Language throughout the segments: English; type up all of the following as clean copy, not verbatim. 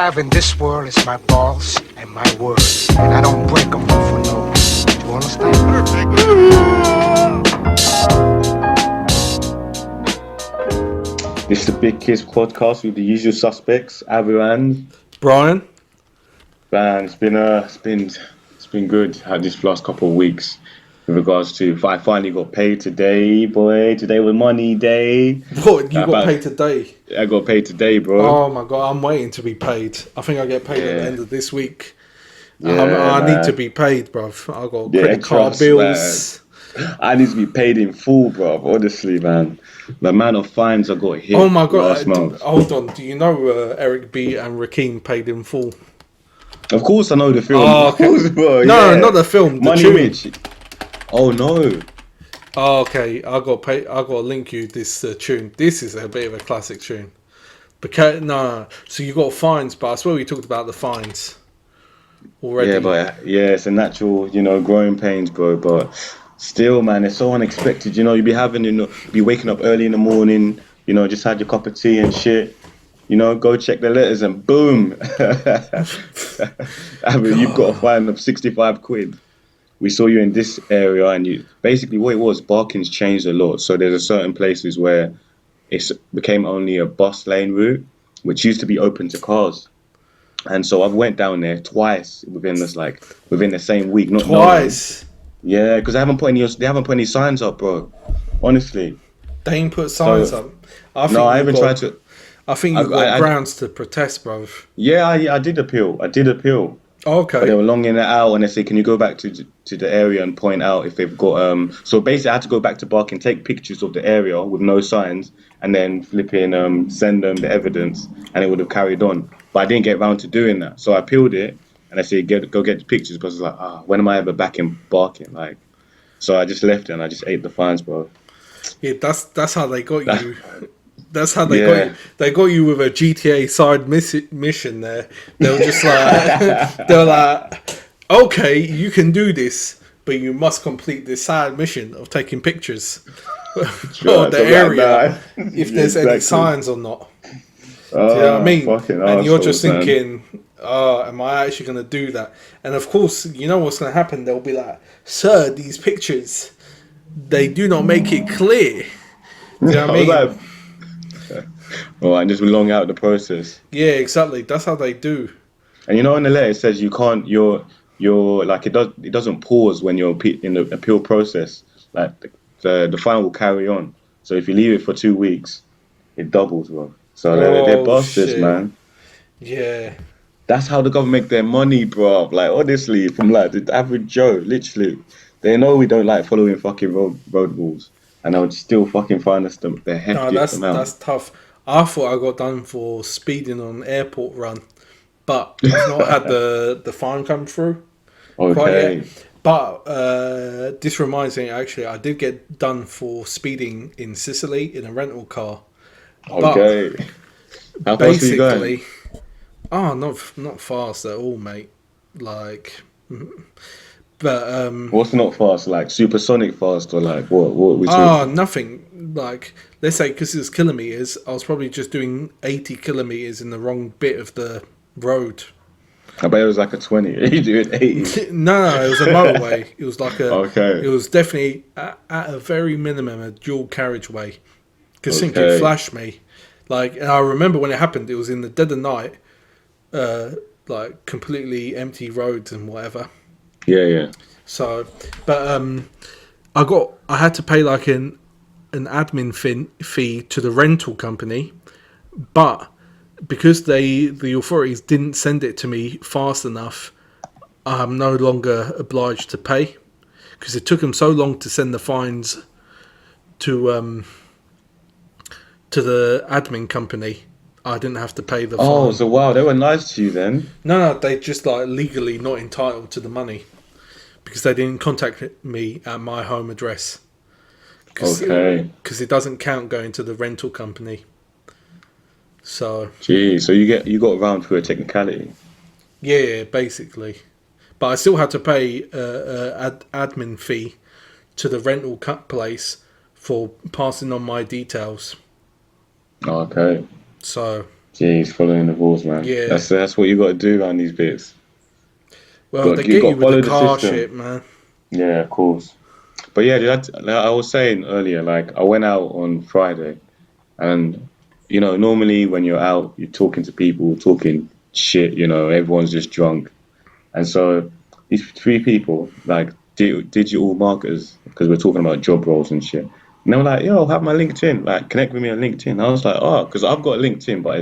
have in this world is my balls and my word. And I don't break them for no. Do you understand? This is the Big KIZ Podcast with the usual suspects, Aviran. Brian. Man, it's been good this last couple of weeks with regards to. I finally got paid today, boy. Today was money day. What, you got paid today? I got paid today, bro. Oh my god, I'm waiting to be paid. I think I get paid at the end of this week. Yeah, I need to be paid, bruv. I got credit card trust, bills. Man. I need to be paid in full, bro. Honestly, man. The amount of fines I got hit. Oh my god! last month. Hold on. Do you know Eric B and Rakim paid in full? Of course, I know the film. Oh, okay. Of course, bro. No, yeah. not the film. The Money tune. Rich. Oh no. Oh, okay, I got to link you this tune. This is a bit of a classic tune. Because so you got fines, but I swear we talked about the fines already. Yeah, but it's a natural, growing pains, bro. But still, man, it's so unexpected. You'd be waking up early in the morning. Just had your cup of tea and shit. Go check the letters and boom. I mean, you've got a fine of 65 quid. We saw you in this area, and basically what it was, Barking's changed a lot. So there's a certain places where it became only a bus lane route, which used to be open to cars. And so I went down there twice within the same week. Not Twice. Knowing. Yeah, because they haven't put any signs up, bro. Honestly. They ain't put signs up. I haven't tried to. I think you've got grounds to protest, bro. Yeah, I did appeal. Okay. But they were longing it out, and they said, "Can you go back to the area and point out if they've got?" So basically, I had to go back to Barking, take pictures of the area with no signs, and then send them the evidence, and it would have carried on. But I didn't get round to doing that, so I appealed it, and I said, "Go get the pictures," but I was like, when am I ever back in Barking? So I just left it, and I just ate the fines, bro. Yeah, that's how they got you. That's how they got you. They got you with a GTA side mission there. They were just like, okay, you can do this, but you must complete this side mission of taking pictures of the area if there's any signs or not. Do you know what I mean? And you're just thinking, am I actually going to do that? And of course, you know what's going to happen? They'll be like, sir, these pictures, they do not make it clear. Do you know what I mean? And just long out the process. Yeah, exactly. That's how they do. And in the letter it says you can't. You're like it doesn't pause when you're in the appeal process. Like the fine will carry on. So if you leave it for 2 weeks, it doubles, bro. So they're bastards, man. Yeah. That's how the government make their money, bro. Like honestly, from the average Joe, literally, they know we don't like following fucking road rules, and I would still fucking fine us the heftiest amount. That's tough. I thought I got done for speeding on airport run, but I've not had the fine come through. Okay. But this reminds me, actually, I did get done for speeding in Sicily in a rental car. Okay. How fast are you going? Not fast at all, mate. But what's not fast? Like supersonic fast, or like what we talking? Nothing. Like, let's say, because it's kilometers, I was probably just doing 80 kilometers in the wrong bit of the road. I bet it was like a 20. Are you doing 80? No, it was a motorway. It was like Okay. It was definitely at a very minimum a dual carriageway. Because it flashed me. And I remember when it happened, it was in the dead of night, completely empty roads and whatever. Yeah. So, but I had to pay an admin fee to the rental company, but because the authorities didn't send it to me fast enough, I'm no longer obliged to pay, because it took them so long to send the fines to the admin company. I didn't have to pay the fine. Oh, so wow, they were nice to you then. No, they just legally not entitled to the money because they didn't contact me at my home address. Okay. Because it doesn't count going to the rental company. So. Gee, so you got around through a technicality. Yeah, basically, but I still had to pay admin fee to the rental place for passing on my details. Okay. So Jeez, following the rules, man. Yeah. That's what you got to do around these bits. Well, they get you with the car shit, man. Yeah, of course. But yeah, like I was saying earlier, like I went out on Friday, and normally when you're out, you're talking to people, talking shit. Everyone's just drunk, and so these three people, like digital marketers, because we're talking about job roles and shit. And they were like, "Yo, have my LinkedIn, like connect with me on LinkedIn." I was like, "Oh, because I've got LinkedIn, but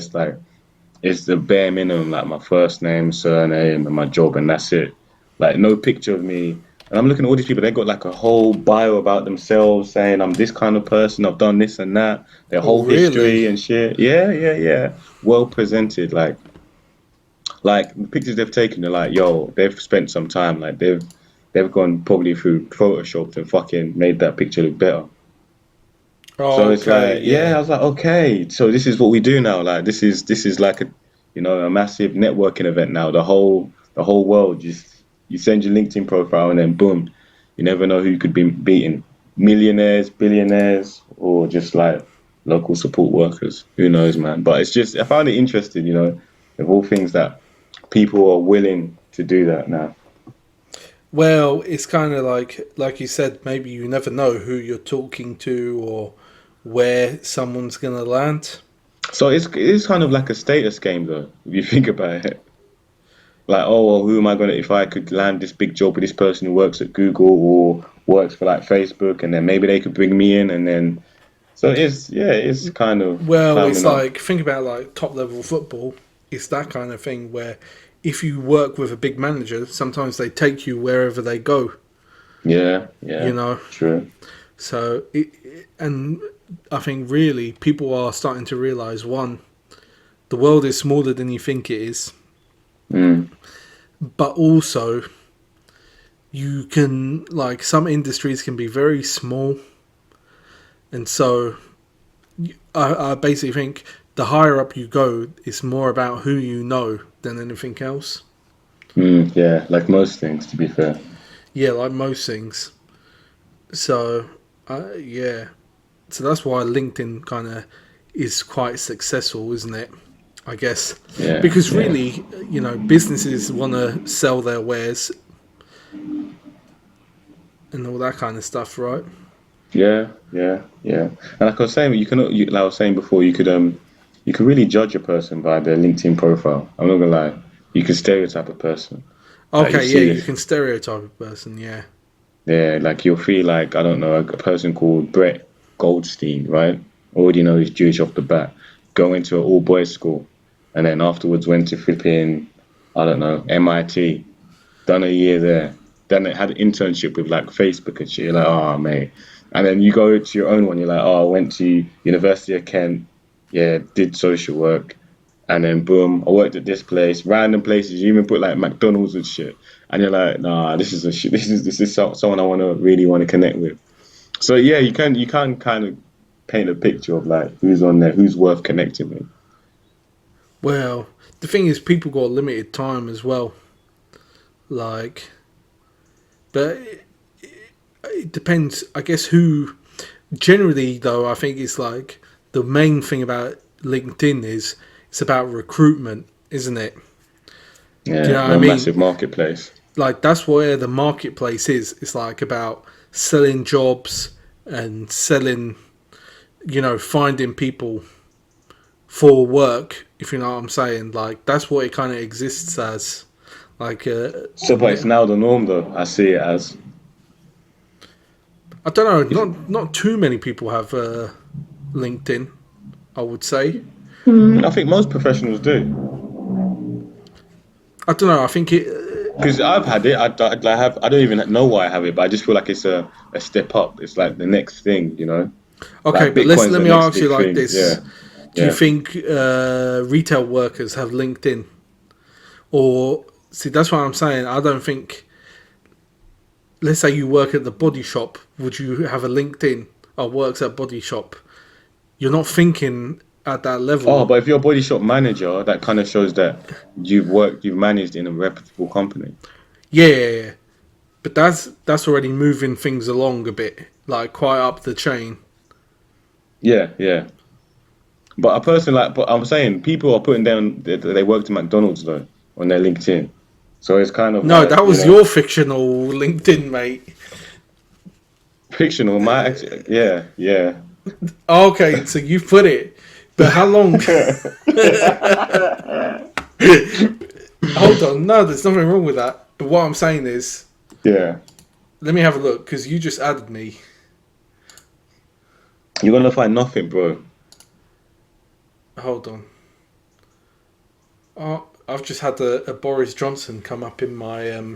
it's the bare minimum, like my first name, surname, and my job, and that's it. Like no picture of me." And I'm looking at all these people. They got like a whole bio about themselves, saying I'm this kind of person. I've done this and that. Their Oh, whole history really? and shit. Yeah, yeah, yeah. Well presented. Like the pictures they've taken. They're like, yo, they've spent some time. Like they've gone probably through Photoshop and fucking made that picture look better. So Oh, it's okay, like, yeah, I yeah. was like, okay, so this is what we do now. Like this is like a massive networking event now. The whole world just you send your LinkedIn profile and then boom, you never know who you could be beating. Millionaires, billionaires, or just like local support workers. Who knows, man? But it's just I found it interesting, of all things that people are willing to do that now. Well, it's kind of like you said, maybe you never know who you're talking to or where someone's gonna land. So it's kind of like a status game though, if you think about it. Like, oh, well, who am I gonna if I could land this big job with this person who works at Google or works for like Facebook, and then maybe they could bring me in, and then so it's kind of Well, it's climbing up. like think about like top level football. It's that kind of thing where if you work with a big manager, sometimes they take you wherever they go. Yeah, You yeah, know, true. so and I think really people are starting to realize one, the world is smaller than you think it is, Mm, but also you can like some industries can be very small, and so I basically think the higher up you go, it's more about who you know than anything else. yeah, like most things, to be fair. Yeah, like most things. So, yeah. So that's why LinkedIn kind of is quite successful, isn't it? I guess Yeah, because yeah, really, businesses want to sell their wares and all that kind of stuff, right? yeah, yeah, yeah. And like I was saying, like I was saying before, you could really judge a person by their LinkedIn profile. I'm not gonna lie, you could stereotype a person. Like you Okay, yeah, see you this. can stereotype a person, yeah. Yeah, like you'll feel like, I don't know, a person called Brett Goldstein, right? Already know he's Jewish off the bat. Go into an all boys school and then afterwards went to flipping, I don't know, MIT, done a year there. Then it had an internship with like Facebook and shit. You're like, oh, mate. And then you go to your own one, you're like, oh, I went to University of Kent, yeah, did social work. And then boom, I worked at this place, random places. You even put like McDonald's and shit, and you're like, nah, this is a shit. This is someone I really want to connect with. So yeah, you can kind of paint a picture of like who's on there, who's worth connecting with. Well, the thing is, people got limited time as well. Like, but it depends. I guess who. Generally, though, I think it's like the main thing about LinkedIn is it's about recruitment, isn't it? Do you Yeah, know what I one mean? massive marketplace. Like that's where the marketplace is. It's like about selling jobs and selling, finding people for work. If you know what I'm saying, like that's what it kind of exists as. Like, So, but it's yeah, now the norm though. I see it as. I don't know. If, Not too many people have LinkedIn. I would say. I think most professionals do. I don't know. I think it. Because I've had it, I don't even know why I have it, but I just feel like it's a step up. It's like the next thing. Okay, Like but Bitcoin's let the me next ask you big like thing. this: Yeah, do you yeah. think retail workers have LinkedIn? Or see, that's what I'm saying. I don't think. Let's say you work at the body shop. Would you have a LinkedIn or works at body shop? You're not thinking at that Oh, level. but if you're a body shop manager, that kind of shows that you've managed in a reputable company. Yeah, yeah, yeah. But that's already moving things along a bit, like quite up the chain. Yeah, yeah. But a person like, but I'm saying people are putting down that they worked at McDonald's though on their LinkedIn. So it's kind of No, like, that was your fictional LinkedIn, mate. fictional. Yeah. Okay, so you put it, but how long? Hold on, no, there's nothing wrong with that. But what I'm saying is, Yeah. let me have a look because you just added me. You're gonna find nothing, bro. Hold on. Oh, I've just had a Boris Johnson come up in my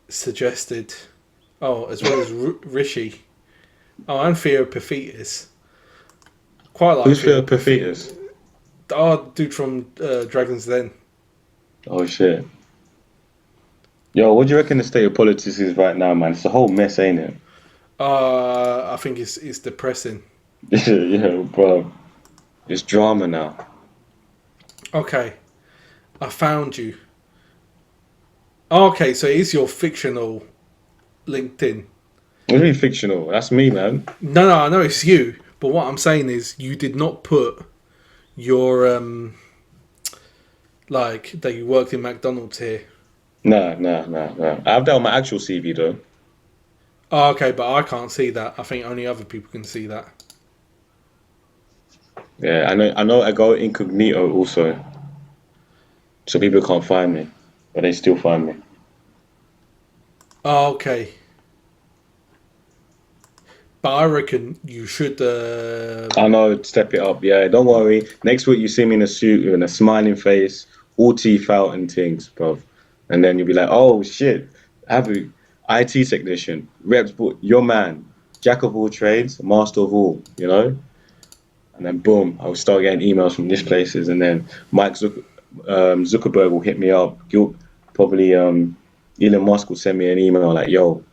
suggested. Oh, as well as Rishi. Oh, and Theo Paphitis. Quite like Who's Theo Paphitis? Oh, dude from Dragon's Den. Oh shit. Yo, what do you reckon the state of politics is right now, man? It's a whole mess, ain't it? I think it's depressing. Yeah, bro. It's drama now. Okay, I found you. Okay, so it is your fictional LinkedIn. What do you mean fictional? That's me, man. No, I know it's you. But what I'm saying is, you did not put your like that you worked in McDonald's here. No. I've done my actual CV though. Oh, okay, but I can't see that. I think only other people can see that. Yeah, I know. I go incognito also, so people can't find me, but they still find me. Oh, okay. But I reckon you should. I know. Step it up. Yeah, don't worry. Next week you see me in a suit with a smiling face, all teeth out and things, bro. And then you'll be like, oh shit, Abu, IT technician, reps, your man, jack of all trades, master of all, you know? And then boom, I'll start getting emails from these places, and then Zuckerberg will hit me up. Probably Elon Musk will send me an email like, yo,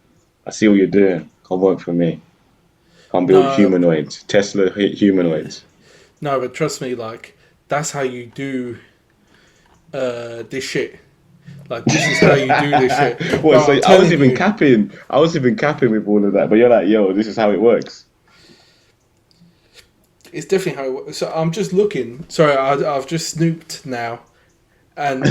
I see what you're doing. Come work for me. Come build humanoids. Tesla humanoids. No, but trust me, like, that's how you do this shit. Like, this is how you do this shit. Well, so I was even capping with all of that, but you're like, yo, this is how it works. It's definitely how it works. So I'm just looking. Sorry, I've just snooped now. And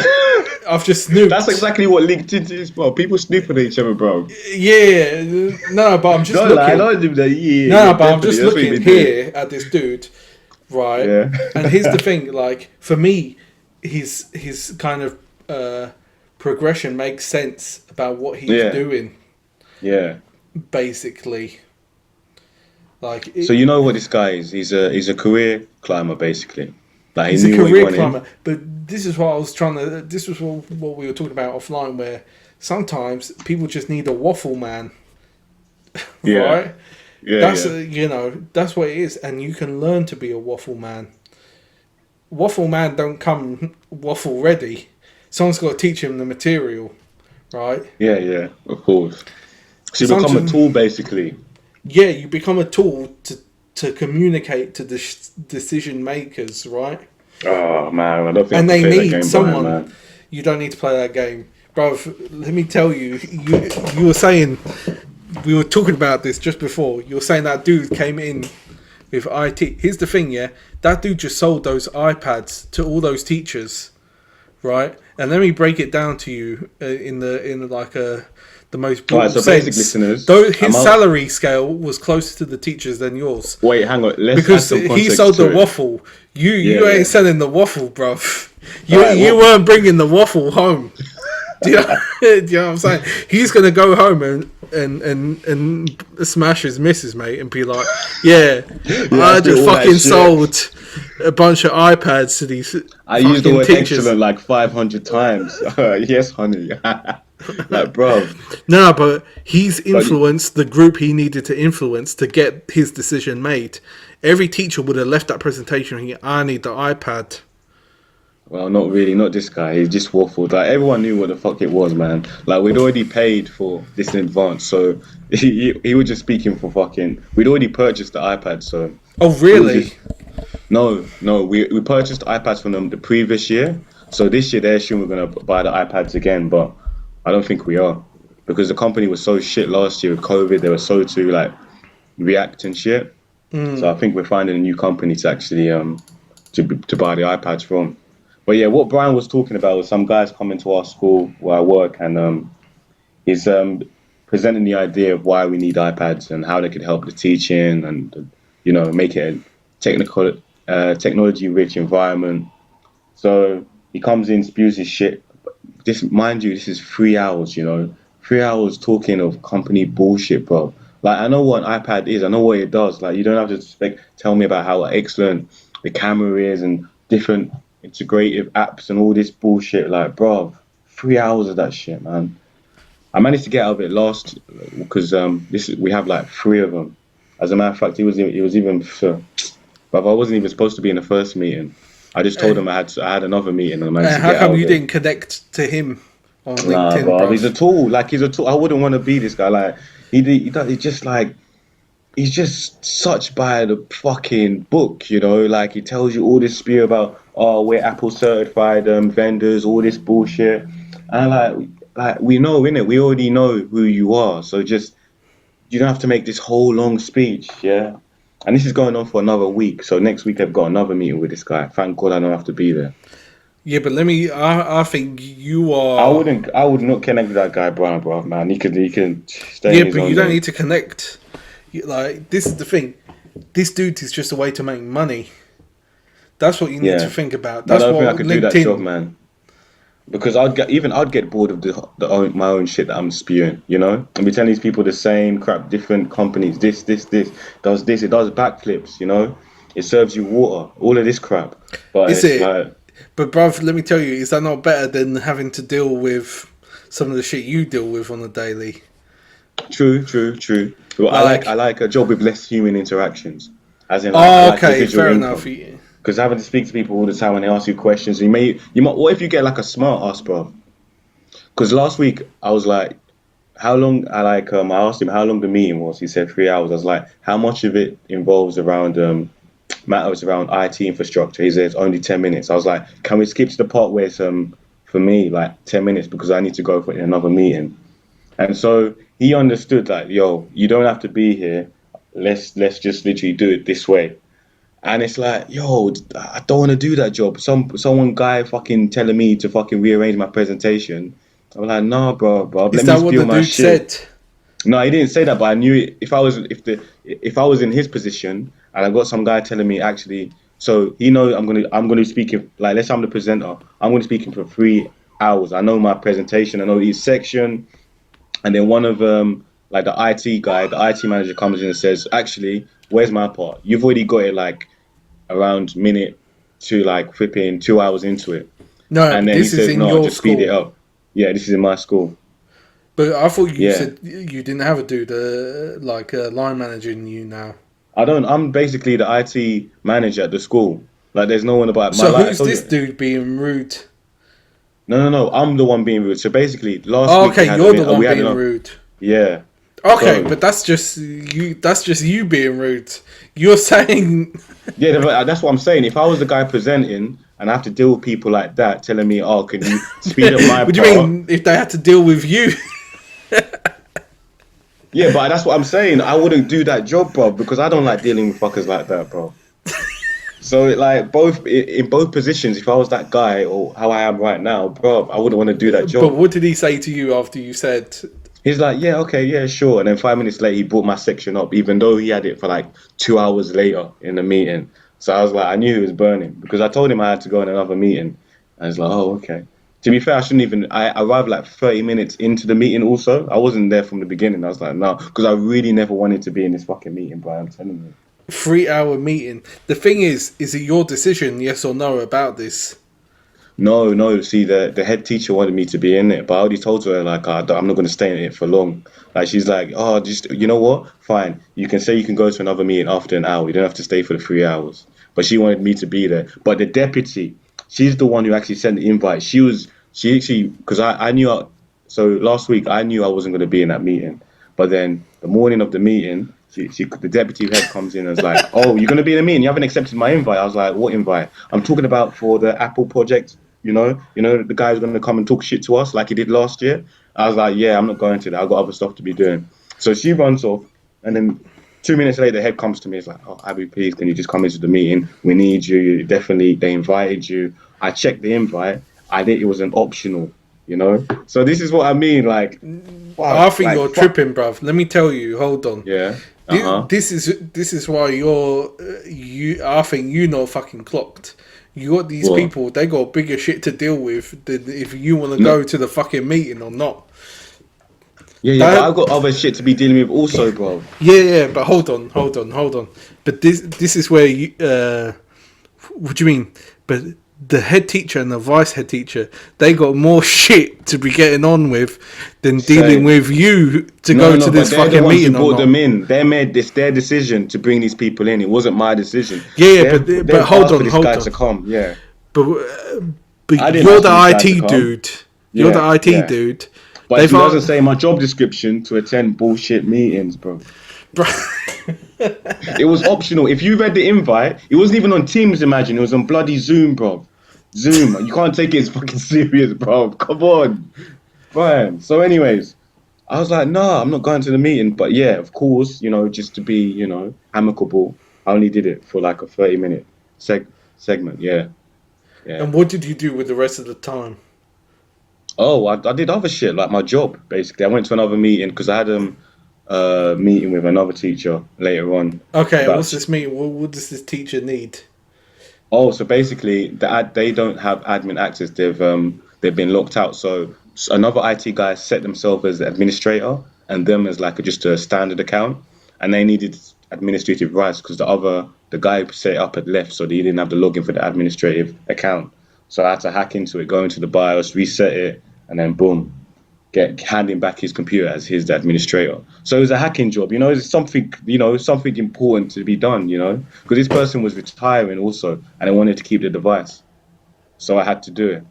I've just snooped. That's exactly what LinkedIn is, bro. People snoop at each other, bro. Yeah. No, but I'm just don't looking. Lie, don't do that. Yeah, no, but I'm just looking here at this dude, right? Yeah. And here's the thing, like, for me, his kind of progression makes sense about what he's doing. Yeah. Basically. Like, so you know what this guy is? He's a career climber, basically. Like, he's a career climber. But this is what I was trying to. This was what we were talking about offline, where sometimes people just need a waffle man, right? Yeah. That's that's what it is, and you can learn to be a waffle man. Waffle man don't come waffle ready. Someone's got to teach him the material, right? Yeah, of course. So you become a tool, basically. Yeah, you become a tool to communicate to the decision makers, right? Oh man, I don't think. And they need someone. Man. You don't need to play that game, bro. Let me tell you. You were saying, we were talking about this just before. You were saying that dude came in with IT. Here's the thing, yeah. That dude just sold those iPads to all those teachers, right? And let me break it down to you in the most brutal so sense. basic listeners, Though his salary scale was closer to the teachers than yours. Wait, hang on. Because he sold the waffle. You ain't selling the waffle, bruv. You weren't bringing the waffle home. Do you know what I'm saying? He's gonna go home and smash his missus, mate, and be like, I just fucking sold a bunch of iPads to these. I used the word teachers. Excellent like 500 times. Yes, honey. Like, bro. No, but he's influenced the group he needed to influence to get his decision made. Every teacher would have left that presentation thinking, I need the iPad. Well, not really, not this guy. He just waffled. Like, everyone knew what the fuck it was, man. Like, we'd already paid for this in advance, so he was just speaking for fucking. We'd already purchased the iPad, so. Oh, really? No, we purchased iPads from them the previous year. So this year they assume we're gonna buy the iPads again, but I don't think we are, because the company was so shit last year with COVID. They were so to like react and shit. So I think we're finding a new company to actually to buy the iPads from. But yeah, what Brian was talking about was some guys coming to our school where I work, and he's presenting the idea of why we need iPads and how they could help the teaching and make it a technology-rich environment. So he comes in, spews his shit. This, mind you, this is 3 hours. 3 hours talking of company bullshit, bro. Like, I know what an iPad is. I know what it does. Like, you don't have to tell me about how excellent the camera is and different integrative apps and all this bullshit. Like, bro, 3 hours of that shit, man. I managed to get out of it last because we have like three of them. As a matter of fact, he was even, but I wasn't even supposed to be in the first meeting. I just told him I had another meeting and I managed to How get come out you of it. didn't connect to him on Nah, LinkedIn, bro, bro? he's a tool. Like, he's a tool. I wouldn't want to be this guy. Like, he's just like, he's just such by the fucking book, Like, he tells you all this spiel about, oh, we're Apple certified vendors, all this bullshit, and like we know, innit? We already know who you are. So just you don't have to make this whole long speech, yeah. And this is going on for another week. So next week I've got another meeting with this guy. Thank God I don't have to be there. Yeah, but I think you I are. would not connect with that guy, Brian, bro, man. He can stay Yeah, in his but own you don't lane. need to connect. Like, this is the thing. This dude is just a way to make money. That's what you need to Yeah, think about. but I That's don't think I what could do that job, LinkedIn. man. Because I'd get bored of my own shit that I'm spewing, And be telling these people the same crap, different companies, this does this, it does backflips, It serves you water, all of this crap. But Is it's it? like, But bruv, let me tell you, is that not better than having to deal with some of the shit you deal with on a daily? true. Well, I Like, like a job with less human interactions, as in like I oh, like okay, residual fair enough. income. Because having to speak to people all the time when they ask you questions, you might. What if you get like a smart ass, bro? Because last week I was like, how long? I asked him how long the meeting was. He said 3 hours. I was like, how much of it involves around matters around IT infrastructure? He said it's only 10 minutes. I was like, can we skip to the part where it's for me like 10 minutes because I need to go for another meeting. And so he understood that, yo, you don't have to be here. Let's just literally do it this way. And it's like, yo, I don't want to do that job. Someone guy fucking telling me to fucking rearrange my presentation. I'm like, nah, bro, Is let me that what spill the my dude shit. said? No, he didn't say that, but I knew if I was in his position and I got some guy telling me actually, so he knows I'm gonna be speaking, like, let's say I'm the presenter, I'm gonna be speaking for 3 hours. I know my presentation, I know each section, and then one of like the IT guy, the IT manager comes in and says, actually, where's my part? You've already got it like around minute to like flipping 2 hours into it. No, And but then he this is says, in no, your just speed it school. up. Yeah, this is in my school. But I thought you Yeah. said you didn't have a dude, like a line manager in you now. I'm basically the IT manager at the school. Like, there's no one about my So life. I who's told this you. dude being rude? No. I'm the one being rude. So basically, last Oh, week we okay, had you're the we one had being enough. rude. Yeah. Okay, So but that's just you. That's just you being rude. You're saying, yeah, that's what I'm saying. If I was the guy presenting and I have to deal with people like that telling me, "Oh, can you speed up my what do you part?" mean if they had to deal with you? Yeah, but that's what I'm saying. I wouldn't do that job, bro, because I don't like dealing with fuckers like that, bro. So like in both positions, if I was that guy or how I am right now, bro, I wouldn't want to do that But job. what did he say to you after you said? He's like, yeah, okay, yeah, sure. And then 5 minutes later, he brought my section up, even though he had it for like 2 hours later in the meeting. So I was like, I knew he was burning because I told him I had to go in another meeting. And I was like, oh, okay. To be fair, I shouldn't even. I arrived like 30 minutes into the meeting. Also, I wasn't there from the beginning. I was like, no, because I really never wanted to be in this fucking meeting, bro. I'm telling you. 3 hour meeting. The thing is it your decision, yes or no, about this? No. See, the head teacher wanted me to be in it, but I already told her like I'm not going to stay in it for long. Like, she's like, oh, just, you know what? Fine, you can say you can go to another meeting after an hour. You don't have to stay for the 3 hours. But she wanted me to be there. But the deputy, she's the one who actually sent the invite. She actually, because I knew. So last week I knew I wasn't going to be in that meeting. But then the morning of the meeting, the deputy head comes in and is like, oh, you're going to be in a meeting? You haven't accepted my invite. I was like, what invite? I'm talking about for the Apple project. The guy's going to come and talk shit to us like he did last year. I was like, yeah, I'm not going to that. I've got other stuff to be doing. So she runs off, and then 2 minutes later, the head comes to me. It's like, oh, Abby, please, can you just come into the meeting? We need you. Definitely, they invited you. I checked the invite. I think it was an optional, you know? So this is what I mean. Like, wow. I think you're tripping, bruv. Let me tell you. Hold on. Yeah. This is why I think you know fucking clocked. You got these people. They got bigger shit to deal with than if you want to go to the fucking meeting or not. Yeah, but I've got other shit to be dealing with also, bro. Yeah, but hold on. But this is where you. What do you mean? But the head teacher and the vice head teacher, they got more shit to be getting on with than dealing with you to go to this fucking meeting. Brought them in. They made this their decision to bring these people in. It wasn't my decision. Yeah, but hold on. To come. Yeah. But you're the IT dude. You're the IT dude. But it doesn't say in my job description to attend bullshit meetings, bro. It was optional. If you read the invite, it wasn't even on Teams, imagine. It was on bloody Zoom, bro. Zoom. You can't take it as fucking serious, bro. Come on. Fine. So anyways, I was like, nah, I'm not going to the meeting. But yeah, of course, you know, just to be, you know, amicable, I only did it for like a 30-minute segment, yeah. And what did you do with the rest of the time? Oh, I did other shit, like my job, basically. I went to another meeting because I had a meeting with another teacher later on. Okay, what's this meeting? What does this teacher need? Oh, so basically, they don't have admin access. They've been locked out. So another IT guy set themselves as the administrator and them as like just a standard account. And they needed administrative rights because the guy who set it up had left, so he didn't have the login for the administrative account. So I had to hack into it, go into the BIOS, reset it, and then boom, hand him back his computer as his administrator. So it was a hacking job, you know. It's something important to be done, you know, because this person was retiring also, and I wanted to keep the device, so I had to do it.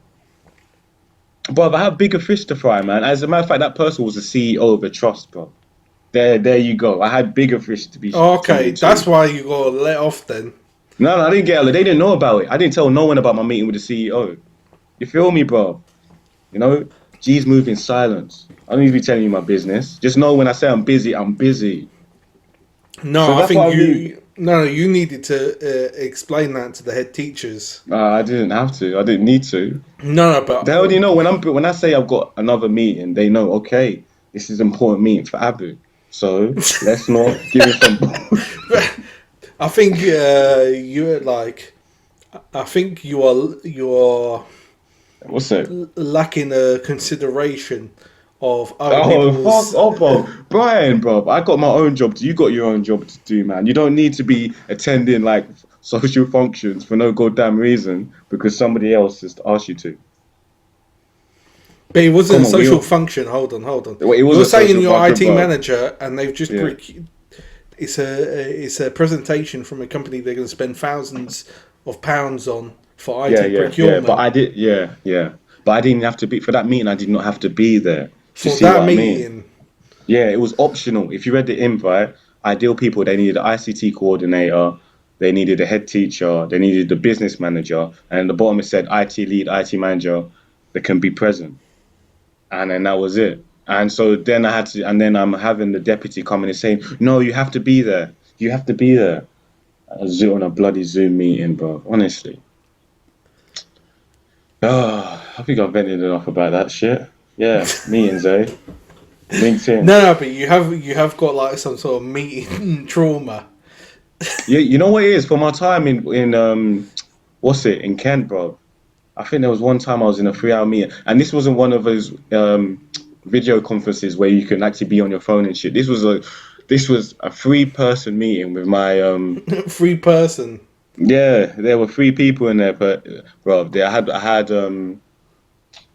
But I have bigger fish to fry, man. As a matter of fact, that person was the CEO of a trust, bro. There you go. I had bigger fish to be. Okay, that's why you got let off then. No, I didn't get. They didn't know about it. I didn't tell no one about my meeting with the CEO. You feel me, bro? You know, G's move in silence. I don't need to be telling you my business. Just know when I say I'm busy, I'm busy. No, so I think you needed to explain that to the head teachers. I didn't have to. I didn't need to. No, but they already know when I say I've got another meeting. They know. Okay, this is an important meeting for Abu. So let's not give it some. I think you're like. I think you are. What's that? Lacking a consideration of other people's... fuck off, bro. Brian, bro. I got my own job. You got your own job to do, man. You don't need to be attending like social functions for no goddamn reason because somebody else just asked you to. But it wasn't a social function. Hold on. You're saying you're IT manager, and they've just it's a presentation from a company they're going to spend thousands of pounds on for IT procurement. Yeah, but I did, but I didn't have to be for that meeting. I did not have to be there. For that meeting, yeah, it was optional. If you read the invite, ideal people, they needed an ICT coordinator, they needed a head teacher, they needed the business manager, and at the bottom it said IT lead, IT manager that can be present. And then that was it. And so then I had to, and then I'm having the deputy coming and saying, no, you have to be there. You have to be there. On a bloody Zoom meeting, bro. Honestly. I think I've vented enough about that shit. Yeah, meetings, eh? LinkedIn. No, but you have got like some sort of meeting trauma. Yeah, you know what it is? For my time in Kent, bro. I think there was one time I was in a 3-hour meeting, and this wasn't one of those video conferences where you can actually be on your phone and shit. This was a 3-person meeting with my 3-person. Yeah, there were 3 people in there, but bro, I had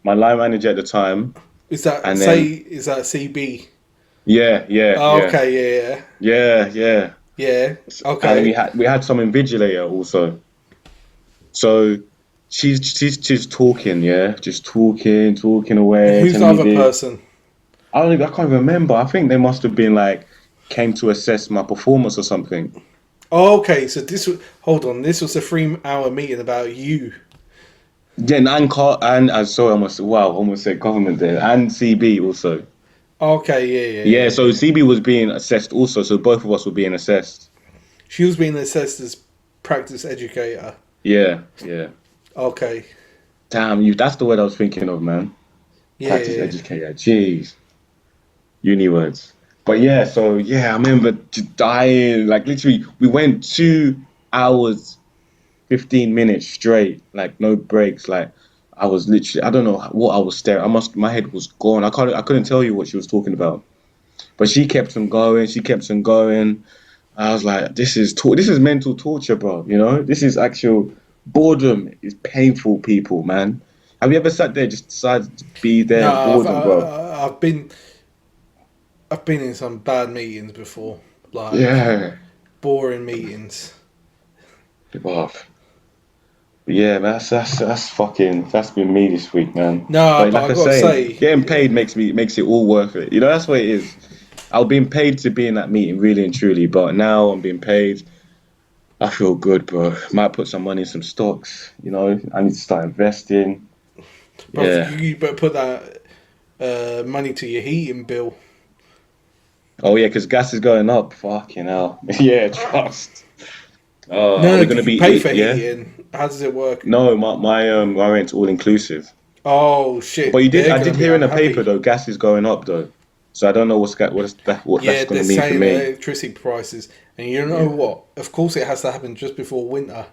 my line manager at the time. Is that CB? Yeah. Oh, yeah. Okay, yeah. Yeah. Okay. And we had some invigilator also. So she's talking, just talking away. Who's the other person? I can't remember. I think they must have been like came to assess my performance or something. Oh, okay, so this was a 3-hour meeting about you. Yeah, and I almost said government there, and CB also. Okay, Yeah, so yeah. CB was being assessed also, so both of us were being assessed. She was being assessed as practice educator. Yeah, yeah. Okay. Damn, that's the word I was thinking of, man. Practice Yeah. educator. Jeez. Uni words. But yeah, so yeah, I remember dying. Like literally, we went 2 hours, 15 minutes straight, like no breaks. Like I was literally, I don't know what I was staring. My head was gone. I couldn't tell you what she was talking about. But she kept on going. She kept on going. I was like, this is mental torture, bro. You know, this is actual boredom. Is painful, people, man. Have you ever sat there just decided to be No, there boredom, bro? I've been in some bad meetings before, like Yeah. boring meetings. Wow. Yeah, man, that's been me this week, man. No, But but like I I gotta say, say, getting paid makes it all worth it. You know, that's what it is. I was being paid to be in that meeting, really and truly, but now I'm being paid. I feel good, bro. Might put some money in some stocks. You know, I need to start investing. bro, Yeah. you better put that money to your heating bill. Oh yeah, because gas is going up. Fucking hell. Yeah, trust. Are No, we do gonna you be? pay for Yeah. heating? How does it work? No, my rent's all inclusive. Oh But shit, they're I gonna did be hear in the paper unhappy. though, gas is going up though. So I don't know what that's Yeah, gonna they're mean for saying me. electricity prices, and you know Yeah, what? Of course, it has to happen just before winter.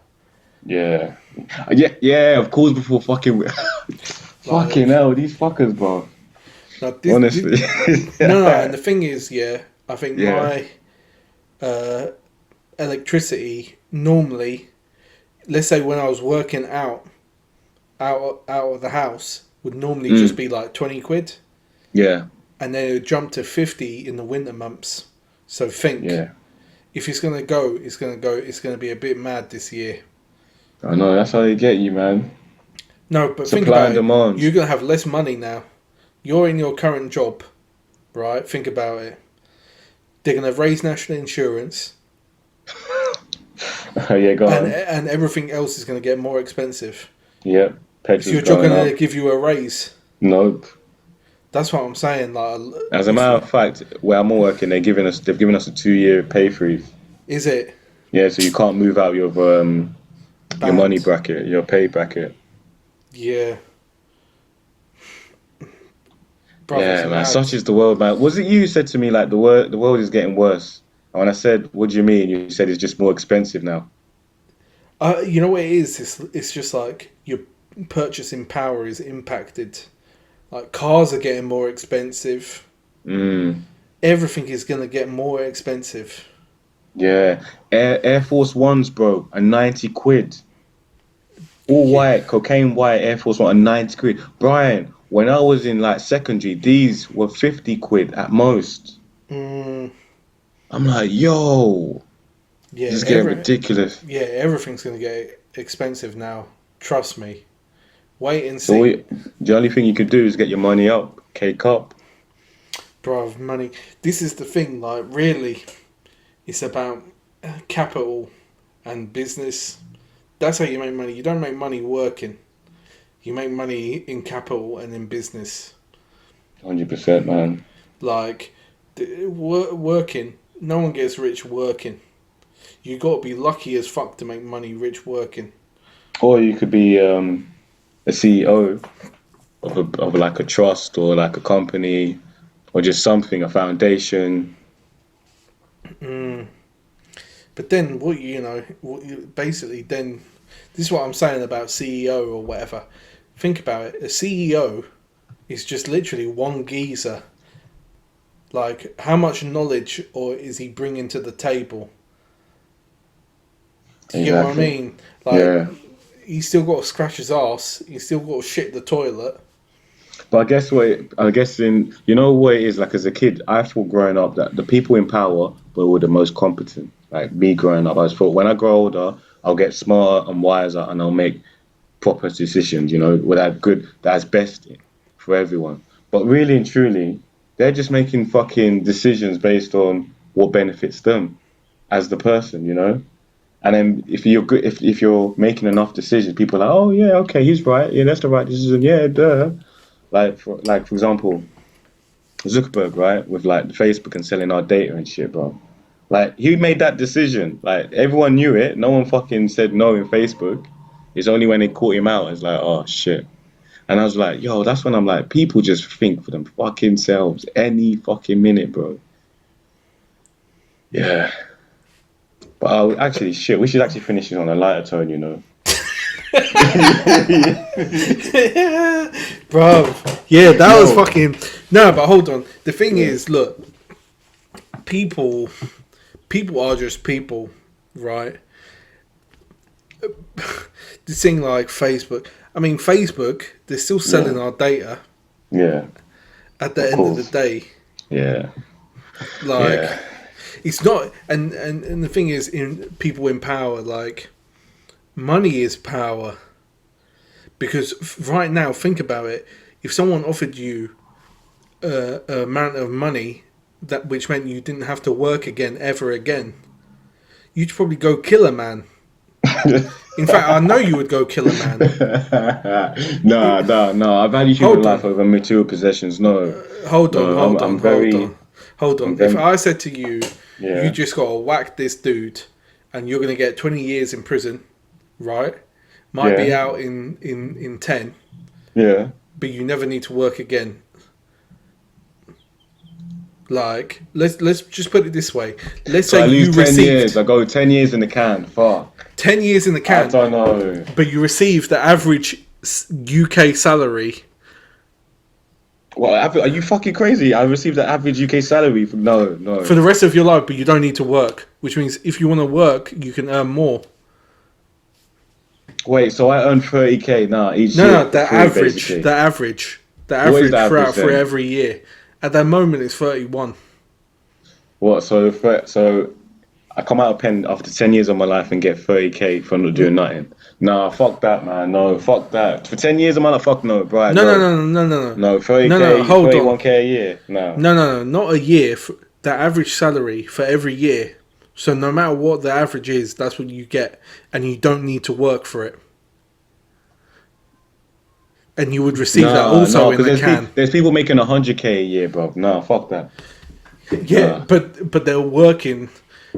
yeah, yeah. Of course, before fucking, fucking Like, hell, these fuckers, bro. now Honestly, no, and the thing is, yeah, I think yeah. my uh, electricity normally, let's say when I was working out of the house, would normally just Mm, be like 20 quid, yeah, and then it would jump to 50 in the winter months. So think, yeah. if it's gonna go, it's gonna go. It's gonna be a bit mad this year. I know that's how they get you, man. No, but think Supply about and it. demand. You're gonna have less money now. You're in your current job, right? Think about it. They're gonna raise national insurance, Yeah, go and on. everything else is gonna get more expensive. Yep, Is petrol's your job going gonna up. give you a raise? Nope. That's what I'm saying. Like, As a if matter of fact, where I'm working, they've given us a 2 year pay freeze. is it Yeah, so you can't move out your money band? bracket, your pay bracket. Yeah, brother, it's Yeah, man, mad. such is the world, man. Was it you who said to me like the world is getting worse? And when I said, "What do you mean?" You said it's just more expensive now. You know what it is? It's just like your purchasing power is impacted. Like cars are getting more expensive. Mm, Everything is gonna get more expensive. yeah, Air Force Ones, bro, are 90 quid. All Yeah. white, cocaine white Air Force One are 90 quid. Brian, when I was in like secondary, these were 50 quid at most. Mm, I'm like, yo, yeah. this is getting ridiculous. Everything's gonna get expensive now. Trust me. Wait and So see, the only thing you could do is get your money up, cake up. bruv. Money. This is the thing. Like, really, it's about capital and business. That's how you make money. You don't make money working. You make money in capital and in business. 100%, man. Like, working. No one gets rich working. You got to be lucky as fuck to make money rich working. Or you could be a CEO of like a trust or like a company or just something, a foundation. Mm. But then, basically, then this is what I'm saying about CEO or whatever. Think about it. A CEO is just literally one geezer. Like, how much knowledge or is he bringing to the table? Do you get what I Exactly. mean? Like, Yeah. he's still got to scratch his ass. He's still got to shit the toilet. But I guess in you know what it is like as a kid, I thought growing up that the people in power were the most competent. Like me growing up, I was thought when I grow older, I'll get smarter and wiser and I'll make proper decisions, you know, with that's best for everyone. But really and truly, they're just making fucking decisions based on what benefits them as the person, you know? And then if you're good, if you're making enough decisions, people are like, oh yeah, okay, he's right, yeah, that's the right decision, yeah, duh. Like for example, Zuckerberg, right, with like Facebook and selling our data and shit, bro. Like he made that decision. Like everyone knew it. No one fucking said no in Facebook. It's only when they caught him out, it's like, oh shit. And I was like, yo, that's when I'm like, people just think for them fucking selves any fucking minute, bro. Yeah. But actually, shit, we should actually finish it on a lighter tone, you know. Bro, yeah, that was fucking... No, but hold on. The thing is, look, people are just people, right? This thing like Facebook... I mean, Facebook, they're still selling our data. Yeah. At the end of the day. Yeah. Like, it's not... And the thing is, people in power, like, money is power. Because right now, think about it. If someone offered you an amount of money, which meant you didn't have to work again, ever again, you'd probably go kill a man. In fact, I know you would go kill a man. No. I value human life over material possessions. No. Hold on. I'm If I said to you, Yeah. you just got to whack this dude and you're going to get 20 years in prison, right? Might be out in 10. Yeah. But you never need to work again. Like, let's just put it this way. Let's So say I lose you 10 received years. I go 10 years in the can. Fuck. 10 years in the I can, don't know. but you receive the average UK salary. What? Are you fucking crazy? I received the average UK salary. No. For the rest of your life, but you don't need to work. Which means if you want to work, you can earn more. Wait, so I earn 30k now each year? No, the free, average. basically. The average What is the throughout average for then? every year. At that moment, it's 31. What? So I come out of pen after 10 years of my life and get 30k for not doing nothing. Nah, fuck that, man. No, fuck that. For 10 years of my life, fuck no, bro. No. No, 30k, No, hold on. 31k a year. No. No, not a year. The average salary for every year. So no matter what the average is, that's what you get, and you don't need to work for it. And you would receive that also in the can. There's people making 100k a year, bro. No, fuck that. Yeah, but they're working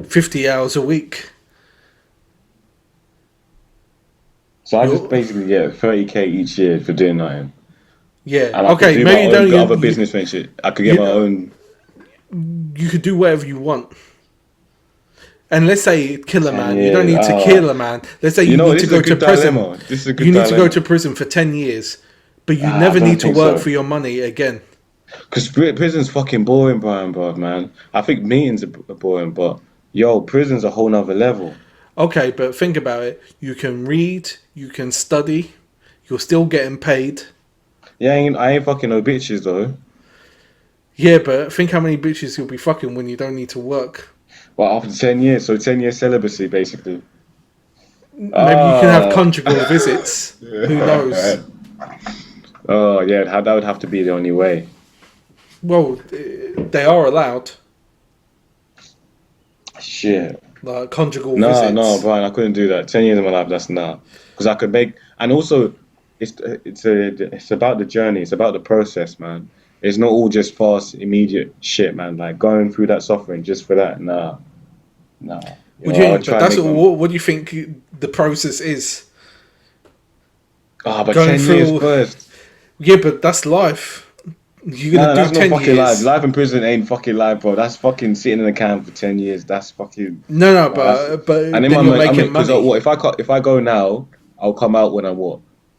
50 hours a week. So I just basically get 30k each year for doing nothing. Yeah, And I okay, could do maybe my own don't other business venture. I could get my own. You could do whatever you want. And let's say kill a man. Yeah, You don't need to kill a man. Let's say you need to go to prison. This is a good You need to go dilemma. to prison for 10 years, but you I never don't need to think work so. for your money again. Because prison's fucking boring, bro, man. I think meetings are boring, but yo, prison's a whole nother level. Okay, but think about it. You can read, you can study, you're still getting paid. Yeah, I ain't fucking no bitches though. Yeah, but think how many bitches you'll be fucking when you don't need to work. Well, after 10 years, so 10 years celibacy, basically. Maybe you can have conjugal visits. Who knows? Oh, yeah, that would have to be the only way. Well, they are allowed. Shit. Like conjugal visits. No, Brian, I couldn't do that. 10 years of my life, that's not. Because I could make, and also, it's about the journey. It's about the process, man. It's not all just fast, immediate shit, man. Like going through that suffering just for that, nah. What do you think the process is? But Going 10 years through- first. Yeah, but that's life. You're gonna That's do not 10 fucking years. life. Life in prison ain't fucking life, bro. That's fucking sitting in a can for 10 years. That's fucking. No, but And then in you're my mind, making money. What if I go now? I'll come out when I'm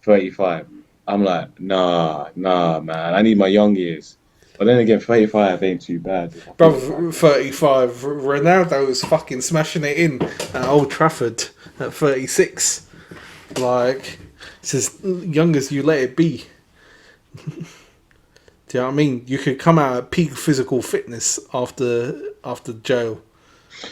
35. I'm like, nah, man. I need my young years. But then again, 35 ain't too bad. Bro, 35. Ronaldo was fucking smashing it in at Old Trafford at 36. Like, it's as young as you let it be. Do you know what I mean? You could come out at peak physical fitness after jail.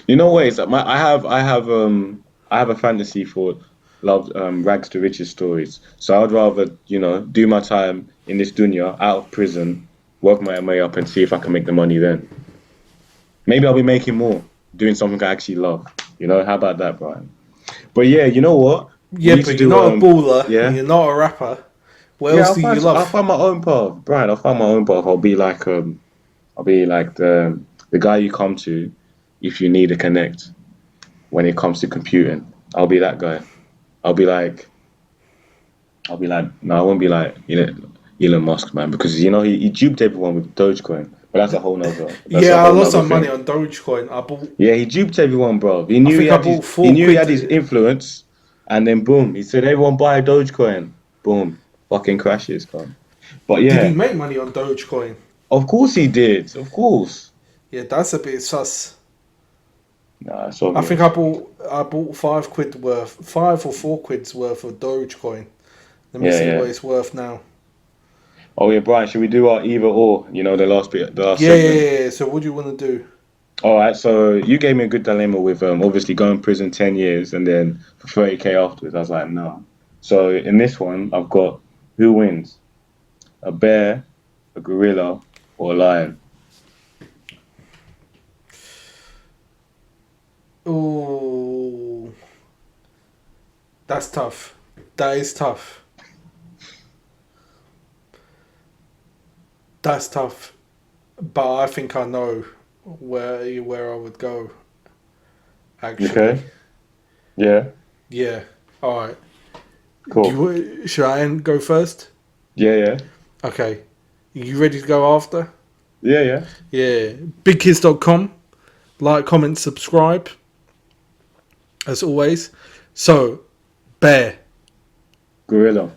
You know what? I have a fantasy for love rags to riches stories. So I'd rather do my time in this dunya out of prison, work my way up, and see if I can make the money then. Maybe I'll be making more doing something I actually love. How about that, Brian? But yeah, you know what? Yeah, but you're not a baller. Yeah, you're not a rapper. What else do you love? I'll find my own path, Brian. I'll find my own path. I'll be like I'll be like the guy you come to if you need a connect when it comes to computing. I'll be that guy. I'll be like, no, I won't be like, Elon Musk, man, because he duped everyone with Dogecoin. But that's a whole nother. I lost some money on Dogecoin. I bought. Yeah, he duped everyone, bro. He I knew think I bought he knew he had 4 his quid. influence, and then boom, he said everyone buy Dogecoin. Boom, fucking crashes, come. But Did he yeah, make money on Dogecoin? of course he did. Of course. Yeah, that's a bit sus. Nah, it's I obvious. think I bought 5 quid worth, 5 or 4 quid's worth of Dogecoin. Let me see what it's worth now. Oh yeah, Brian, should we do our either or? The last bit, the last Yeah, segment. yeah. So what do you want to do? All right, so you gave me a good dilemma with obviously going prison 10 years and then for 30k afterwards. I was like, no. So in this one, I've got who wins? A bear, a gorilla, or a lion? Oh, that's tough. That is tough. That's tough. But I think I know where I would go. Actually. Okay. Yeah. Yeah. All right. Cool. Should I go first? Yeah. Okay. You ready to go after? Yeah. Yeah. BigKiz.com. Like, comment, subscribe. As always. So, bear. Gorilla.